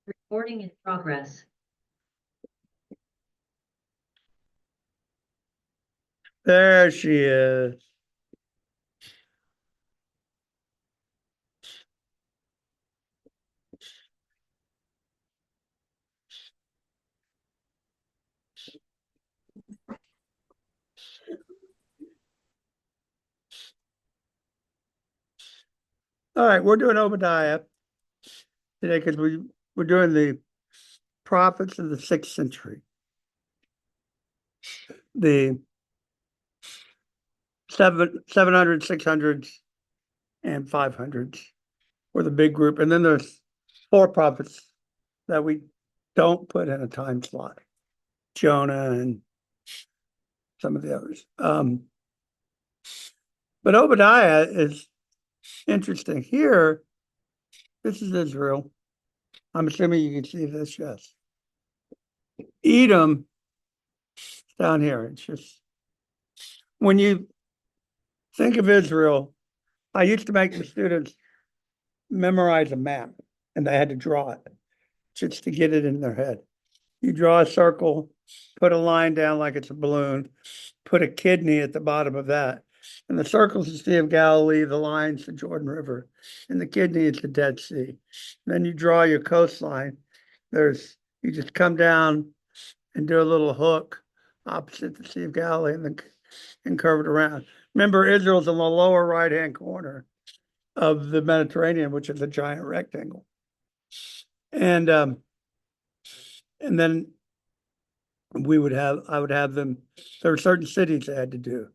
Recording in progress. There she is. All right, we're doing Obadiah today because we're doing the prophets of the 6th century. The 700s, 600s, and 500s were the big group. And then there's 4 prophets that we don't put in a time slot. Jonah and some of the others. But Obadiah is interesting. Here, this is Israel. I'm assuming you can see this, yes. Edom down here. It's just when you think of Israel, I used to make the students memorize a map and they had to draw it just to get it in their head. You draw a circle, put a line down like it's a balloon, put a kidney at the bottom of that. And the circle's the Sea of Galilee, the line's the Jordan River, and the kidney is the Dead Sea. Then you draw your coastline. You just come down and do a little hook opposite the Sea of Galilee and curve it around. Remember, Israel's in the lower right-hand corner of the Mediterranean, which is a giant rectangle. And then I would have them, there were certain cities they had to do.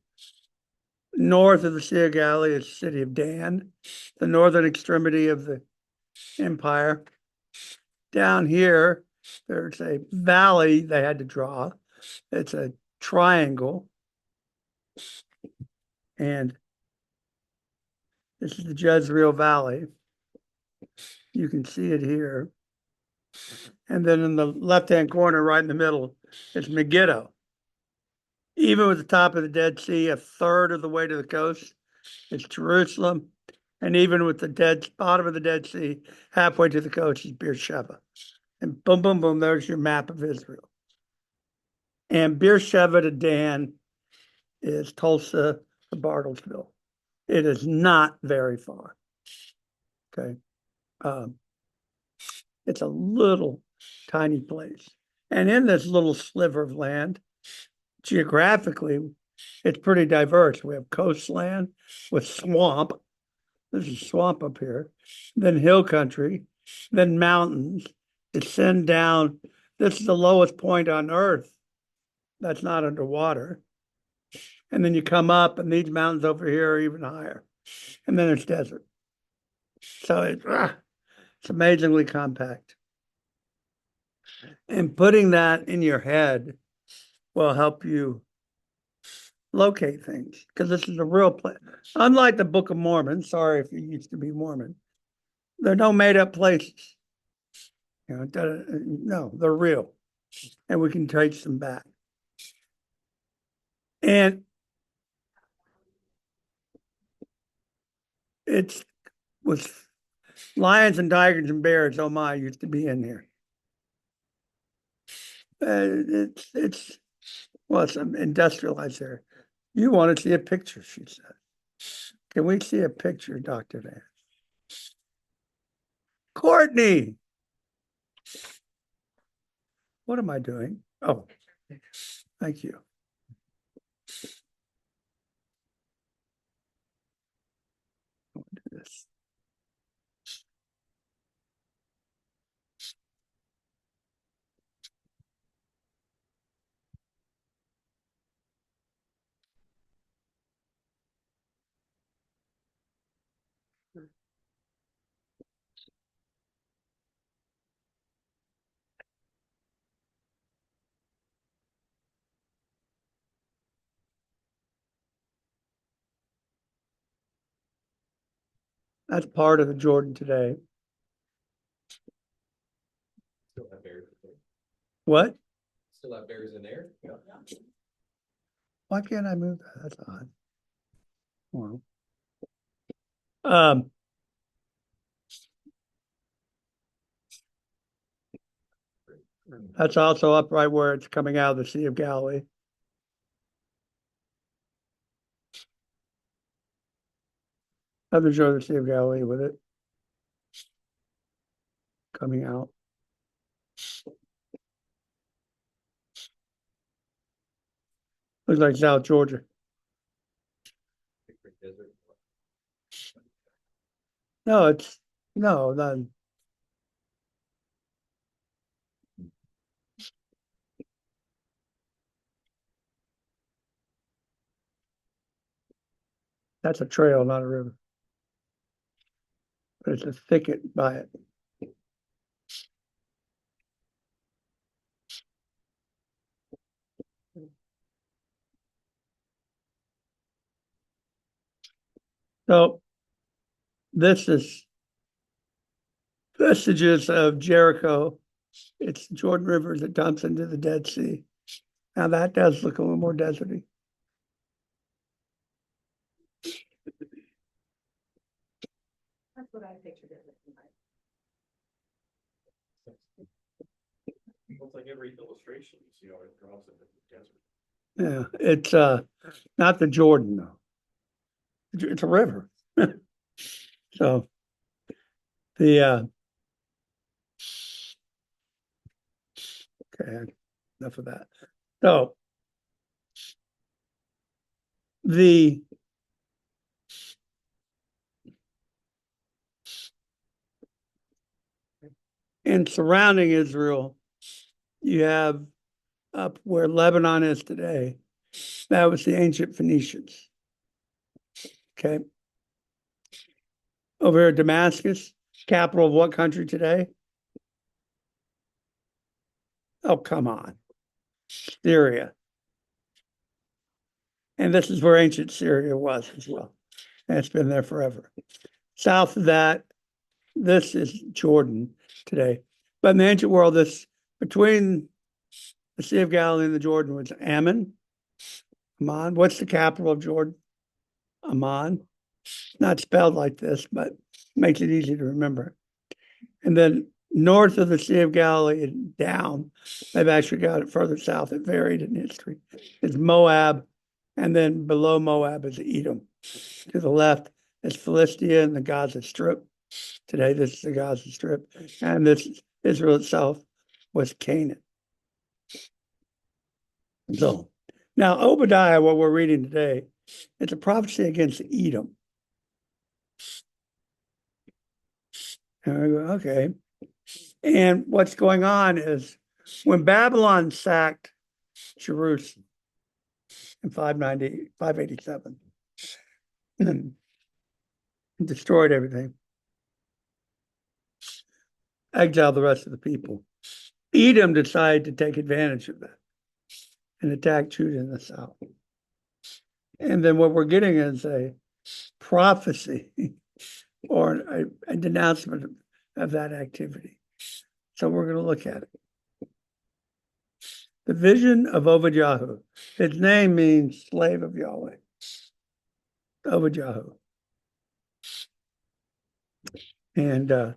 North of the Sea of Galilee is the city of Dan, the northern extremity of the empire. Down here, there's a valley they had to draw. It's a triangle. And this is the Jezreel Valley. You can see it here. And then in the left-hand corner, right in the middle, is Megiddo. Even with the top of the Dead Sea, a third of the way to the coast is Jerusalem. And even with the bottom of the Dead Sea, halfway to the coast is Beersheba. And boom, boom, boom, there's your map of Israel. And Beersheba to Dan is Tulsa to Bartlesville. It is not very far. Okay. It's a little tiny place. And in this little sliver of land, geographically, it's pretty diverse. We have coastland with swamp. There's a swamp up here, then hill country, then mountains. Descend down. This is the lowest point on Earth that's not underwater. And then you come up, and these mountains over here are even higher. And then there's desert. So it's amazingly compact. And putting that in your head will help you locate things because this is a real place. Unlike the Book of Mormon, sorry if you used to be Mormon, there are no made up places. No, they're real, and we can trace them back. And it's with lions and tigers and bears. Oh my, used to be in here. It's industrialized there. You want to see a picture, she said. Can we see a picture, Dr. Vance? Courtney, what am I doing? Oh, thank you. I'll do this. That's part of the Jordan today. Still have bears in there. What? Still have bears in there. Yeah. Why can't I move that? That's odd. Well, um, That's also up right where it's coming out of the Sea of Galilee. Have to show the Sea of Galilee with it coming out. Looks like South Georgia. Big Creek Desert. No, it's no, none. That's a trail, not a river. There's a thicket by it. So this is vestiges of Jericho. It's Jordan River that dumps into the Dead Sea. Now that does look a little more deserty. That's what I pictured it looking like. It's like every illustration, you see how it draws in the desert. Yeah, it's not the Jordan though. It's a river. So the okay, enough of that. So the in surrounding Israel, you have up where Lebanon is today. That was the ancient Phoenicians. Okay. Over here, Damascus, capital of what country today? Oh, come on. Syria. And this is where ancient Syria was as well. And it's been there forever. South of that, this is Jordan today. But in the ancient world, this between the Sea of Galilee and the Jordan was Ammon. Amman. What's the capital of Jordan? Amman. Not spelled like this, but makes it easy to remember. And then north of the Sea of Galilee and down, they've actually got it further south. It varied in history. It's Moab, and then below Moab is Edom. To the left is Philistia and the Gaza Strip. Today, this is the Gaza Strip, and this Israel itself was Canaan. So now Obadiah, what we're reading today, it's a prophecy against Edom. And we go, okay. And what's going on is when Babylon sacked Jerusalem in 587, and destroyed everything, exiled the rest of the people, Edom decided to take advantage of that and attack Judah in the south. And then what we're getting is a prophecy or a denouncement of that activity. So we're going to look at it. The vision of Obadiah. His name means slave of Yahweh. Obadiah. And I'll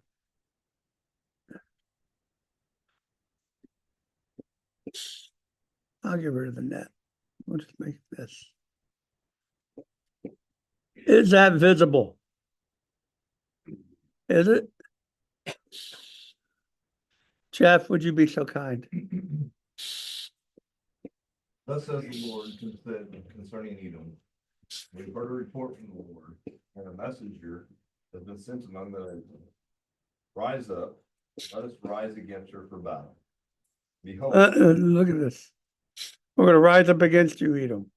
get rid of the net. We'll just make this. Is that visible? Is it? Jeff, would you be so kind? Thus says the Lord concerning Edom. We've heard a report from the Lord, and a messenger has been sent among the nations. Rise up, let us rise against her for battle. Behold, Look at this. We're going to rise up against you, Edom.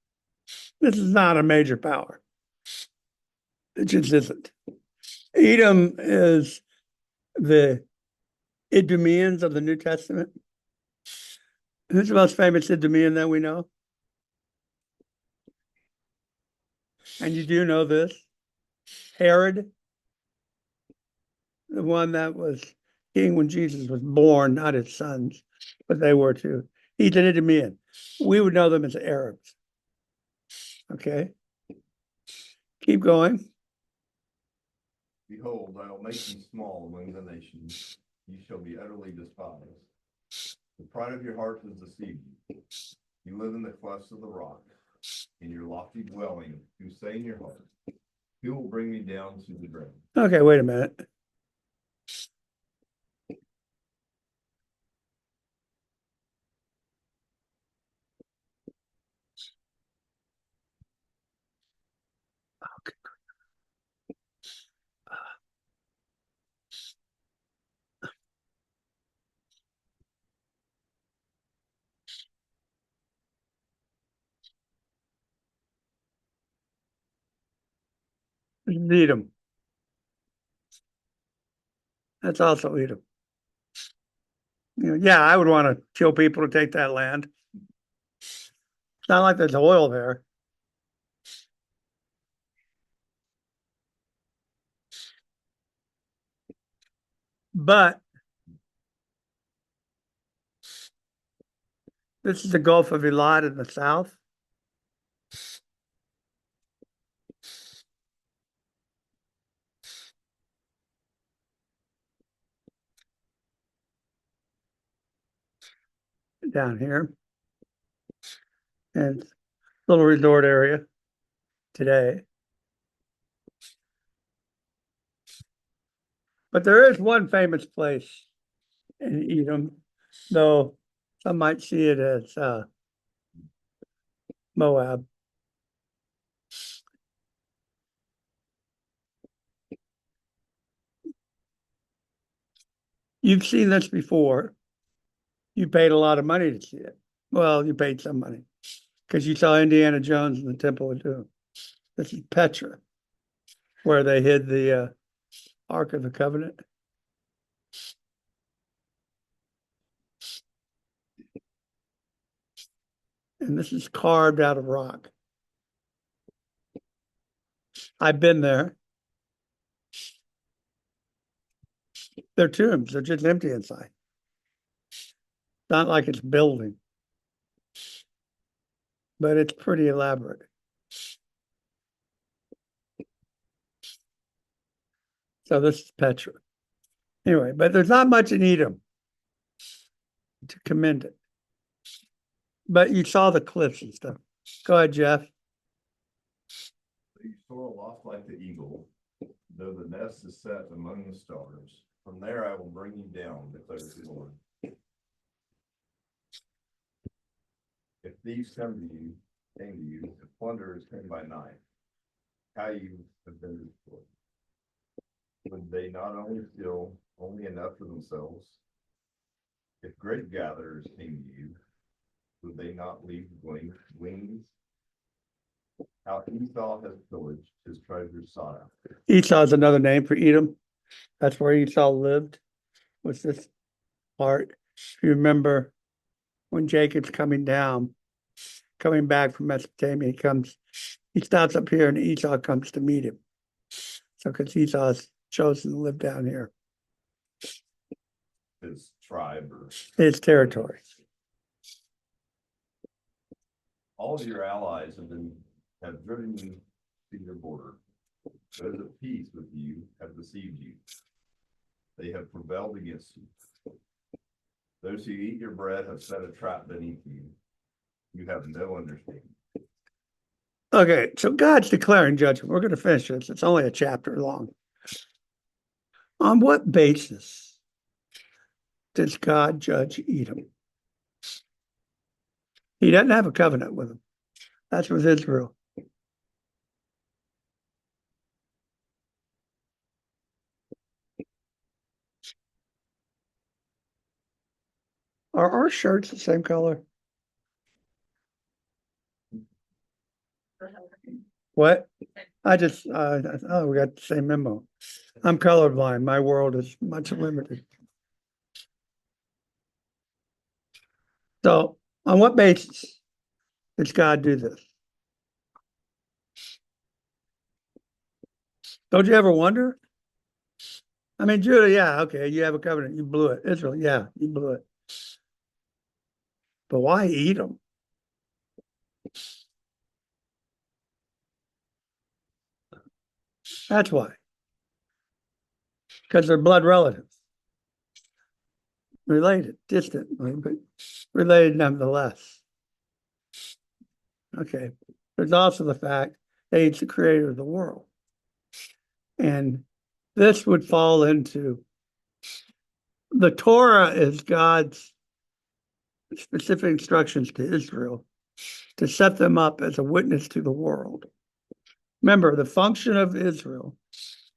This is not a major power. It just isn't. Edom is the Idumeans of the New Testament. Who's the most famous Idumean that we know? And you do know this. Herod, the one that was king when Jesus was born, not his sons, but they were too. He's an Idumean. We would know them as Arabs. Okay. Keep going. behold, I will make you small among the nations. You shall be utterly despised. The pride of your heart has deceived you. You live in the clefts of the rock, in your lofty dwelling, you say in your heart, who will bring me down to the ground? Okay, wait a minute. Edom. That's also Edom. Yeah, I would want to kill people to take that land. It's not like there's oil there. But this is the Gulf of Eilat in the south. Down here. And little resort area today. But there is one famous place in Edom, though some might see it as Moab. You've seen this before. You paid a lot of money to see it. Well, you paid some money because you saw Indiana Jones in the Temple of Doom. This is Petra, where they hid the Ark of the Covenant. And this is carved out of rock. I've been there. They're tombs. They're just empty inside. Not like it's building, but it's pretty elaborate. So this is Petra. Anyway, but there's not much in Edom to commend it. But you saw the cliffs and stuff. Go ahead, Jeff. You soar aloft like the eagle, though the nest is set among the stars. From there I will bring you down, declares the Lord. If thieves came to you, if plunderers came by night, how you have been destroyed. Would they not only steal only enough for themselves? If great gatherers came to you, would they not leave wings? How Esau has pillaged his treasures sought after. Esau is another name for Edom. That's where Esau lived, was this part. If you remember when Jacob's coming back from Mesopotamia, he stops up here and Esau comes to meet him. So because Esau's chosen to live down here. His tribe or His territory. all of your allies have driven you to your border. Those at peace with you have deceived you. They have rebelled against you. Those who eat your bread have set a trap beneath you. You have no understanding. Okay, so God's declaring judgment. We're going to finish this. It's only a chapter long. On what basis does God judge Edom? He doesn't have a covenant with them. That's with Israel. Are our shirts the same color? What? I just, oh, we got the same memo. I'm colorblind. My world is much limited. So, on what basis does God do this? Don't you ever wonder? I mean, Judah, yeah, okay, you have a covenant, you blew it. Israel, yeah, you blew it. But why Edom? That's why. Because they're blood relatives. related, distantly, but related nonetheless. Okay, there's also the fact that he's the creator of the world. And this would fall into the Torah is God's specific instructions to Israel to set them up as a witness to the world. Remember, the function of Israel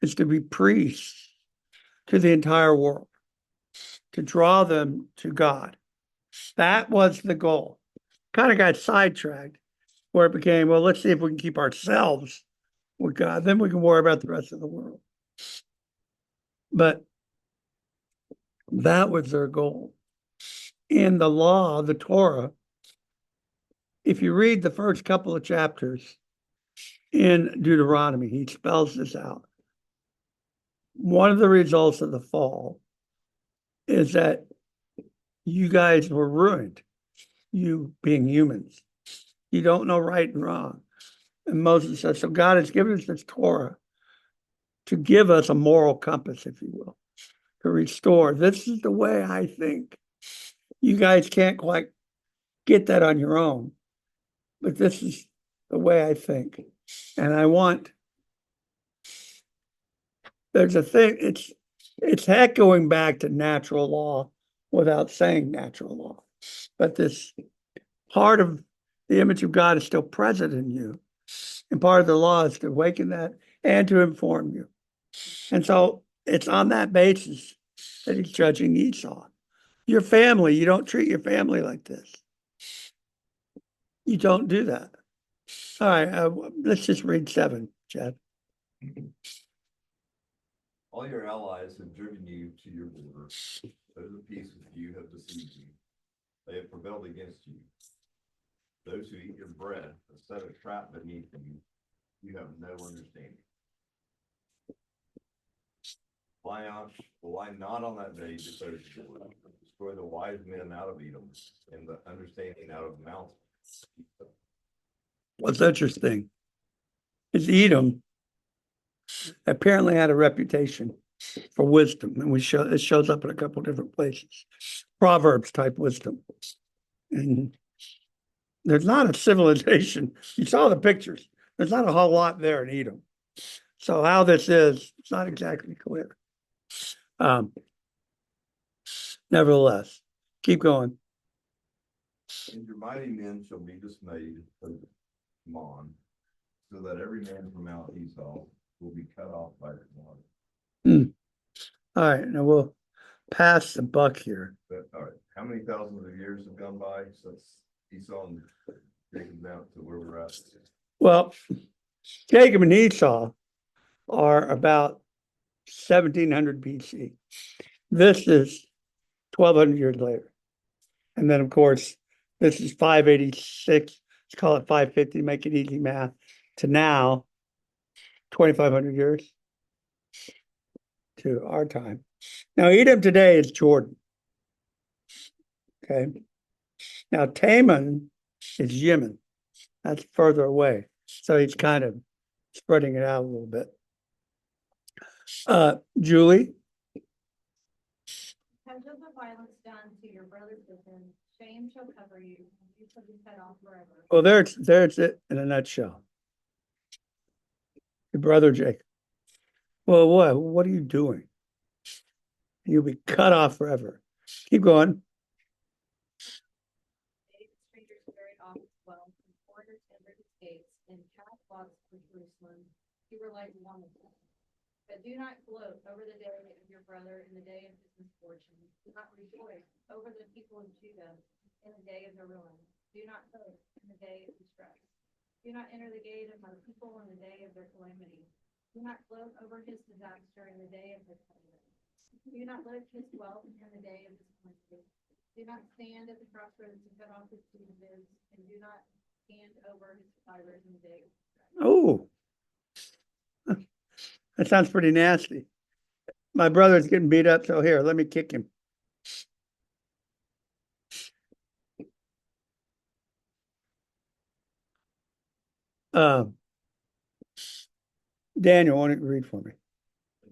is to be priests to the entire world, to draw them to God. That was the goal. Kind of got sidetracked where it became, well, let's see if we can keep ourselves with God, then we can worry about the rest of the world. But that was their goal. In the law, the Torah, if you read the first couple of chapters in Deuteronomy, he spells this out. One of the results of the fall is that you guys were ruined, you being humans. You don't know right and wrong. And Moses says, so God has given us this Torah to give us a moral compass, if you will, to restore. This is the way I think. You guys can't quite get that on your own, but this is the way I think. And I want, there's a thing, it's echoing back to natural law without saying natural law. But this part of the image of God is still present in you. And part of the law is to awaken that and to inform you. And so it's on that basis that he's judging Esau. Your family, you don't treat your family like this. You don't do that. All right, let's just read 7, Chad. All your allies have driven you to your border. Those of peace with you have deceived you. They have prevailed against you. Those who eat your bread have set a trap beneath you. You have no understanding. Will I not on that day destroy the wise men out of Edom and the understanding out of the mountains? What's interesting is Edom apparently had a reputation for wisdom, and it shows up in a couple different places. Proverbs type wisdom. And there's not a civilization. You saw the pictures. There's not a whole lot there in Edom. So how this is, it's not exactly clear. Nevertheless, keep going. And your mighty men shall be dismayed of Mon, so that every man from Mount Esau will be cut off by the water. All right, now we'll pass the buck here. But, all right, how many thousands of years have gone by since Esau and Jacob down to where we're at? Well, Jacob and Esau are about 1700 BC. This is 1200 years later. And then, of course, this is 586. Let's call it 550, make it easy math, to now 2500 years to our time. Now, Edom today is Jordan. Okay. Now, Taman is Yemen. That's further away. So he's kind of spreading it out a little bit. Julie? Because of the violence done to your brother's children, shame shall cover you, and you shall be cut off forever. Well, there's it in a nutshell. Your brother Jacob. Well, what are you doing? You'll be cut off forever. Keep going. Made the strangers carried off his wealth, and foreigners entered his gates, and cast lots for Jerusalem. You were like one of them. But do not gloat over the day of your brother in the day of his misfortune. Do not rejoice over the people of Judah in the day of their ruin. Do not hope in the day of distress. Do not enter the gate of my people in the day of their calamity. Do not gloat over his disaster in the day of his calamity. Do not lift his wealth in the day of his calamity. Do not stand at the crossroads and cut off his fugitives, and do not hand over his survivors in the day of distress. Oh, that sounds pretty nasty. My brother's getting beat up, so here, let me kick him. Daniel, why don't you read for me?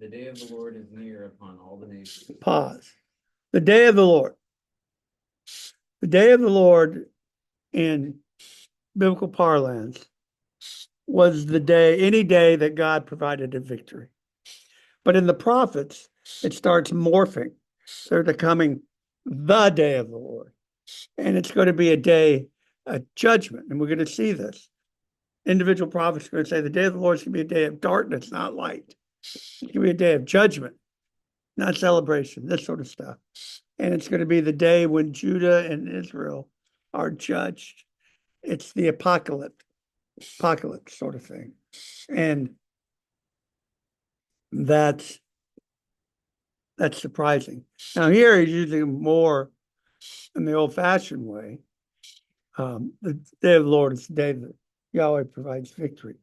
The day of the Lord is near upon all the nations. Pause. The day of the Lord. The day of the Lord in biblical parlance was the day, any day that God provided a victory. But in the prophets, it starts morphing. They're becoming the day of the Lord. And it's going to be a day of judgment. And we're going to see this. Individual prophets are going to say the day of the Lord is going to be a day of darkness, not light. It's going to be a day of judgment, not celebration, this sort of stuff. And it's going to be the day when Judah and Israel are judged. It's the apocalypse sort of thing. And that's surprising. Now here he's using more in the old-fashioned way. The day of the Lord is the day that Yahweh provides victory.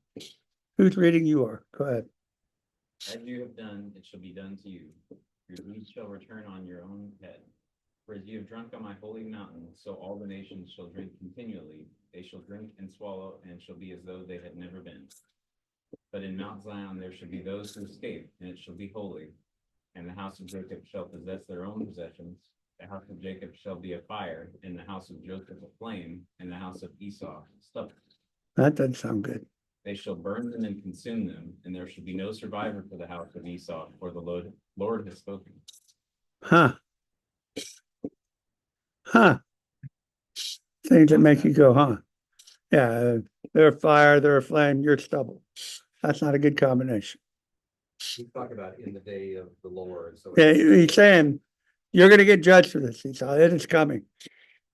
Who's reading? You are. Go ahead. As you have done, it shall be done to you. Your deeds shall return on your own head. For as you have drunk on my holy mountain, so all the nations shall drink continually. They shall drink and swallow, and shall be as though they had never been. But in Mount Zion there shall be those who escape, and it shall be holy. And the house of Jacob shall possess their own possessions. The house of Jacob shall be a fire, and the house of Joseph a flame, and the house of Esau stubble. That doesn't sound good. They shall burn them and consume them, and there shall be no survivor for the house of Esau, for the Lord has spoken. Huh. Things that make you go, huh? Yeah, they're a fire, they're a flame, you're stubble. That's not a good combination. We talk about in the day of the Lord, so. Yeah, he's saying you're going to get judged for this. Esau. It is coming.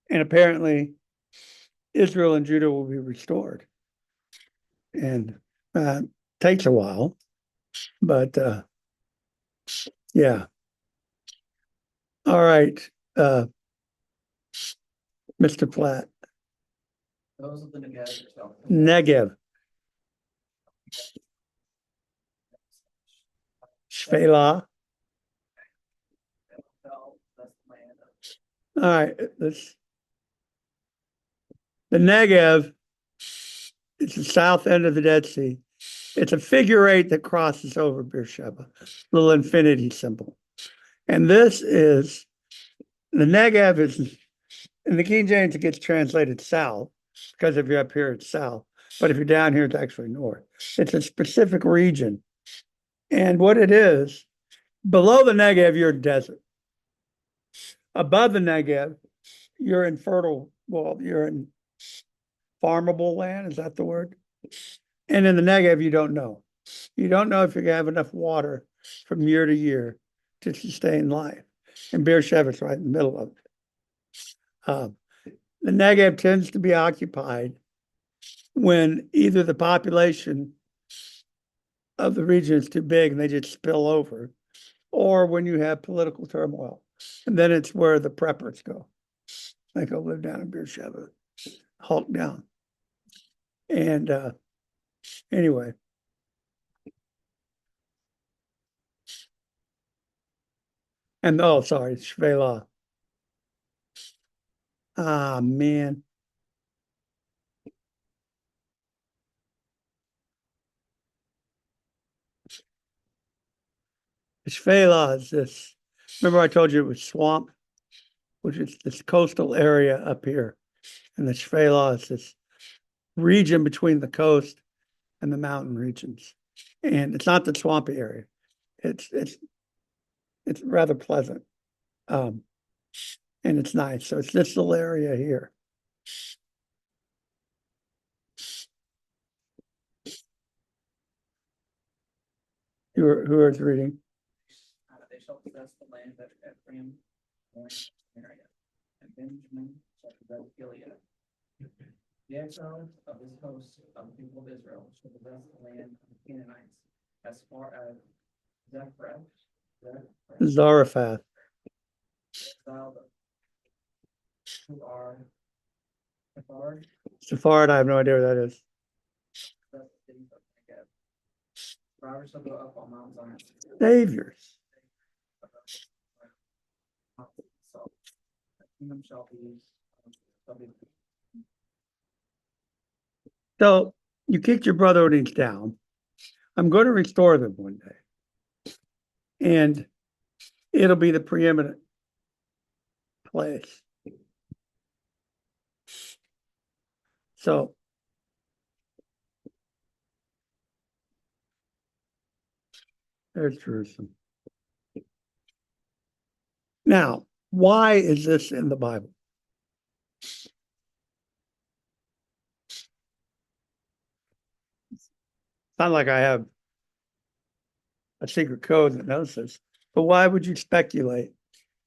And apparently Israel and Judah will be restored. And takes a while, but yeah. All right, Mr. Platt. Those of the Negev. Negev. Shvela. All right, the Negev is the south end of the Dead Sea. It's a figure eight that crosses over Beersheba, little infinity symbol. And this is, the Negev is, in the King James, it gets translated south, because if you're up here, it's south. But if you're down here, it's actually north. It's a specific region. And what it is, below the Negev, you're desert. Above the Negev, you're in fertile, well, you're in farmable land. Is that the word? And in the Negev, you don't know. You don't know if you're going to have enough water from year to year to sustain life. And Beersheba is right in the middle of it. The Negev tends to be occupied when either the population of the region is too big and they just spill over, or when you have political turmoil. And then it's where the preppers go. They go live down in Beersheba, hulk down. And anyway. And oh, sorry, Shvela. Ah, man. Shvela is this. Remember, I told you it was swamp, which is this coastal area up here. And the Shvela is this region between the coast and the mountain regions. And it's not the swampy area. It's rather pleasant. And it's nice. So it's this little area here. Who is reading? They shall possess the land of Ephraim, Samaria, and Benjamin shall possess Gilead. The exiles of this host of the people of Israel shall possess the land of the Canaanites as far as Zarephath. Who are Sephard, Sephard, I have no idea where that is. the cities of Negev. Drivers shall go up on Mount Zion. Saviors. So, the kingdom shall be. So you kicked your brother when he's down. I'm going to restore them one day. And it'll be the preeminent place. So there's Jerusalem. Now, why is this in the Bible? Not like I have a secret code that knows this, but why would you speculate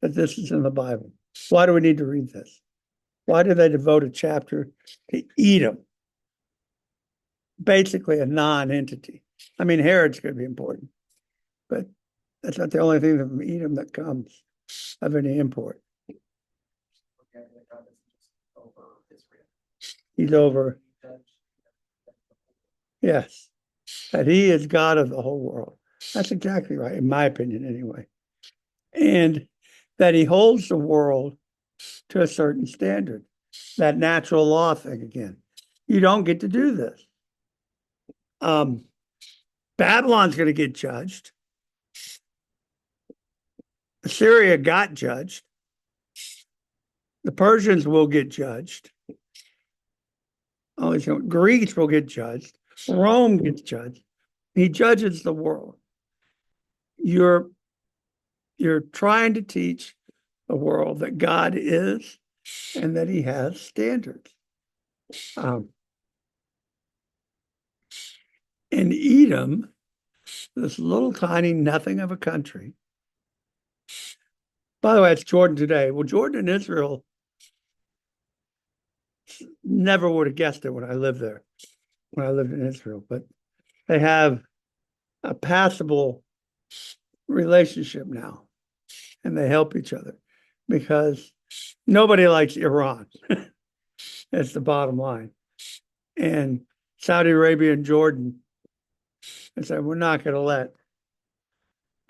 that this is in the Bible? Why do we need to read this? Why do they devote a chapter to Edom? Basically a non-entity. I mean, Herod's going to be important, but that's not the only thing from Edom that comes of any import. Okay, that God is just over Israel. He's over, Judge. yes, that he is God of the whole world. That's exactly right, in my opinion, anyway. And that he holds the world to a certain standard, that natural law thing again. You don't get to do this. Babylon's going to get judged. Assyria got judged. The Persians will get judged. Greece will get judged. Rome gets judged. He judges the world. You're trying to teach the world that God is and that he has standards. In Edom, this little tiny nothing of a country. By the way, it's Jordan today. Well, Jordan and Israel, never would have guessed it when I lived there, when I lived in Israel, but they have a passable relationship now, and they help each other because nobody likes Iran. That's the bottom line. And Saudi Arabia and Jordan, they said, we're not going to let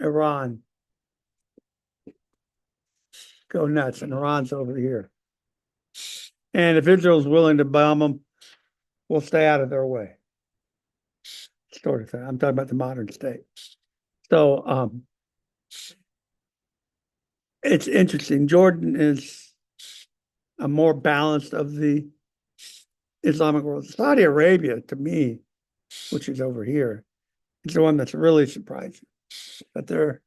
Iran go nuts, and Iran's over here. And if Israel's willing to bomb them, we'll stay out of their way. Sort of thing. I'm talking about the modern state. So it's interesting. Jordan is a more balanced of the Islamic world. Saudi Arabia, to me, which is over here, is the one that's really surprising. But they're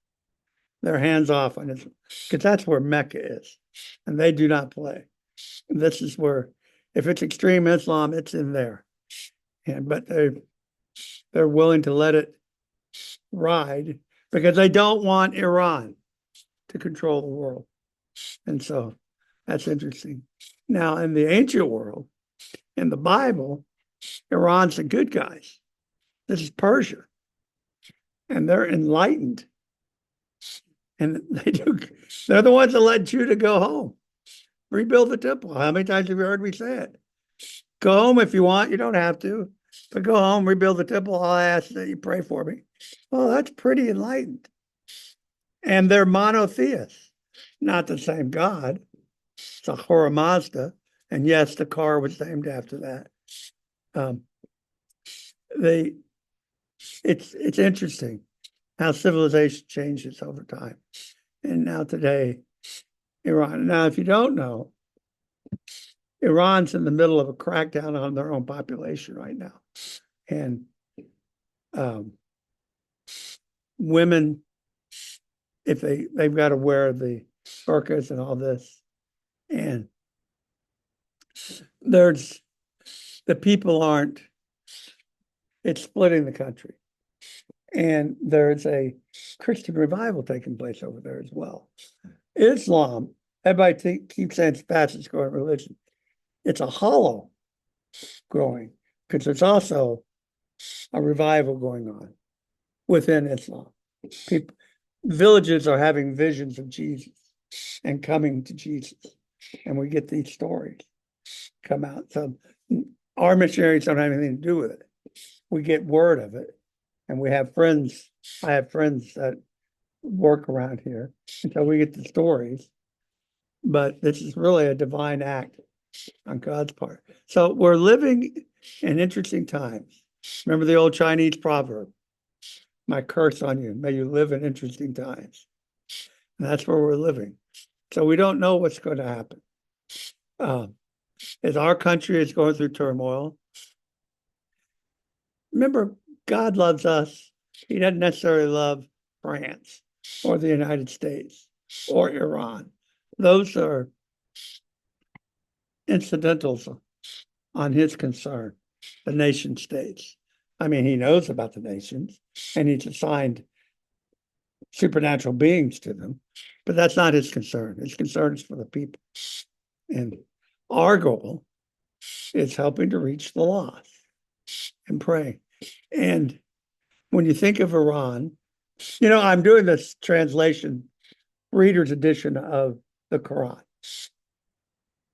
hands off on it because that's where Mecca is, and they do not play. And this is where, if it's extreme Islam, it's in there. But they're willing to let it ride because they don't want Iran to control the world. And so that's interesting. Now, in the ancient world, in the Bible, Iran's the good guys. This is Persia. And they're enlightened. And they're the ones that let Judah go home. Rebuild the temple. How many times have you heard me say it? Go home if you want. You don't have to. But go home, rebuild the temple. I'll ask that you pray for me. Well, that's pretty enlightened. And they're monotheists. Not the same God. It's a Ahura Mazda. And yes, the car was named after that. It's interesting how civilization changes over time. And now today, Iran. Now, if you don't know, Iran's in the middle of a crackdown on their own population right now. And women, if they've got to wear the burqas and all this. And there's the people aren't, it's splitting the country. And there's a Christian revival taking place over there as well. Islam, everybody keeps saying it's the fastest growing religion. It's a hollow growing because there's also a revival going on within Islam. Villages are having visions of Jesus and coming to Jesus. And we get these stories come out. So our missionaries don't have anything to do with it. We get word of it. And we have friends. I have friends that work around here. And so we get the stories. But this is really a divine act on God's part. So we're living in interesting times. Remember the old Chinese proverb, my curse on you, may you live in interesting times. And that's where we're living. So we don't know what's going to happen. As our country is going through turmoil, remember, God loves us. He doesn't necessarily love France or the United States or Iran. Those are incidentals on his concern, the nation states. I mean, he knows about the nations and he's assigned supernatural beings to them, but that's not his concern. His concern is for the people. And our goal is helping to reach the lost and pray. And when you think of Iran, I'm doing this translation, reader's edition of the Quran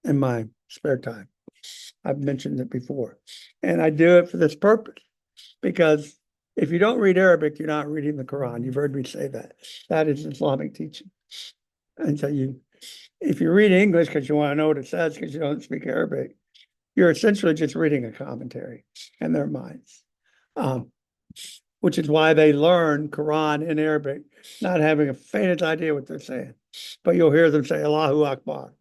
in my spare time. I've mentioned it before. And I do it for this purpose because if you don't read Arabic, you're not reading the Quran. You've heard me say that. That is Islamic teaching. And so if you read English because you want to know what it says because you don't speak Arabic, you're essentially just reading a commentary in their minds. Which is why they learn Quran in Arabic, not having a faintest idea what they're saying. But you'll hear them say Allahu Akbar.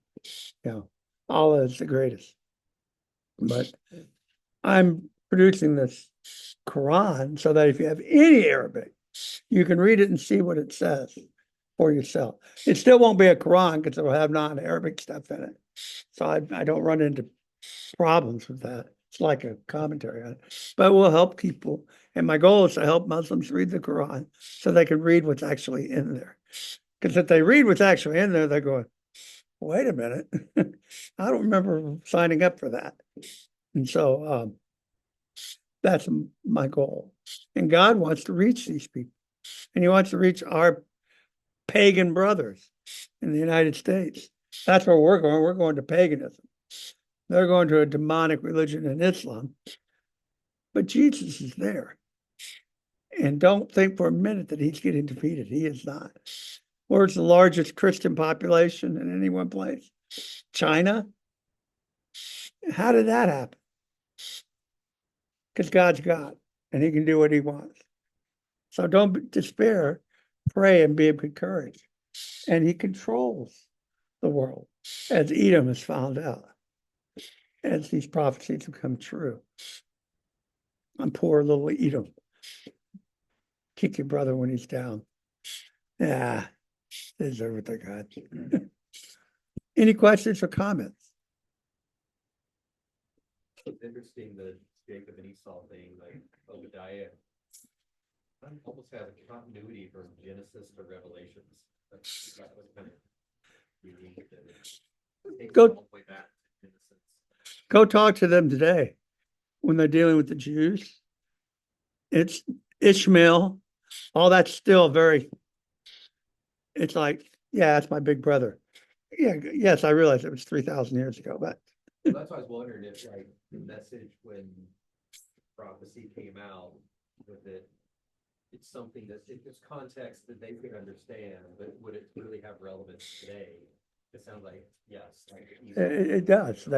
Allah is the greatest. But I'm producing this Quran so that if you have any Arabic, you can read it and see what it says for yourself. It still won't be a Quran because it'll have non-Arabic stuff in it. So I don't run into problems with that. It's like a commentary on it. But we'll help people. And my goal is to help Muslims read the Quran so they can read what's actually in there. Because if they read what's actually in there, they're going, wait a minute. I don't remember signing up for that. And so that's my goal. And God wants to reach these people. And he wants to reach our pagan brothers in the United States. That's where we're going. We're going to paganism. They're going to a demonic religion in Islam. But Jesus is there. And don't think for a minute that he's getting defeated. He is not. Where's the largest Christian population in any one place? China. How did that happen? Because God's God and he can do what he wants. So don't despair, pray and be encouraged. And he controls the world, as Edom has found out, as these prophecies have come true. I'm poor little Edom. Kick your brother when he's down. Yeah, they deserve what they got. Any questions or comments? It's interesting, the Jacob and Esau thing, like Obadiah almost has a continuity from Genesis to Revelations. That was kind of unique. That it takes Go- all the way back to Genesis. Go talk to them today when they're dealing with the Jews. It's Ishmael. All that's still very, it's like, yeah, that's my big brother. Yeah, yes, I realize it was 3,000 years ago, but Well, that's why I was wondering if like the message when prophecy came out with it, it's something that it's context that they could understand, but would it really have relevance today? It sounds like, yes. Like it does.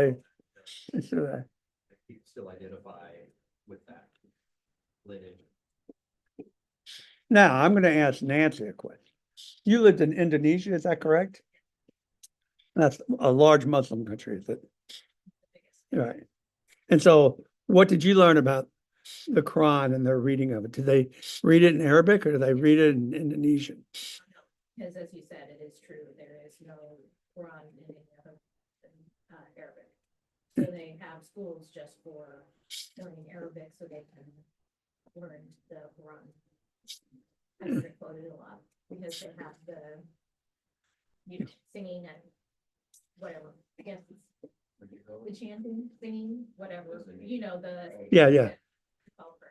It's, people still identify with that lineage. now I'm going to ask Nancy a question. You lived in Indonesia, is that correct? That's a large Muslim country, is it? Right. And so what did you learn about the Quran and their reading of it? Did they read it in Arabic or do they read it in Indonesian? Because as you said, it is true, there is no Quran in any other than Arabic. So they have schools just for learning Arabic so they can learn the Quran. I've heard it quoted a lot because they have the, singing and whatever, I guess it's the chanting, singing, whatever, the. Yeah. Call for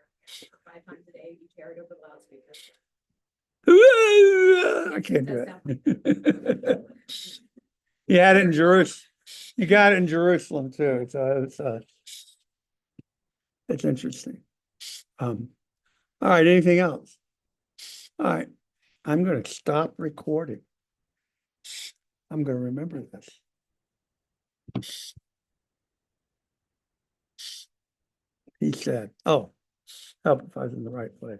5 times a day, you carry it over the loudspeaker. I can't do it. You had it in Jerusalem. You got it in Jerusalem too. It's interesting. All right, anything else? All right, I'm going to stop recording. I'm going to remember this. He said, oh, help if I was in the right place.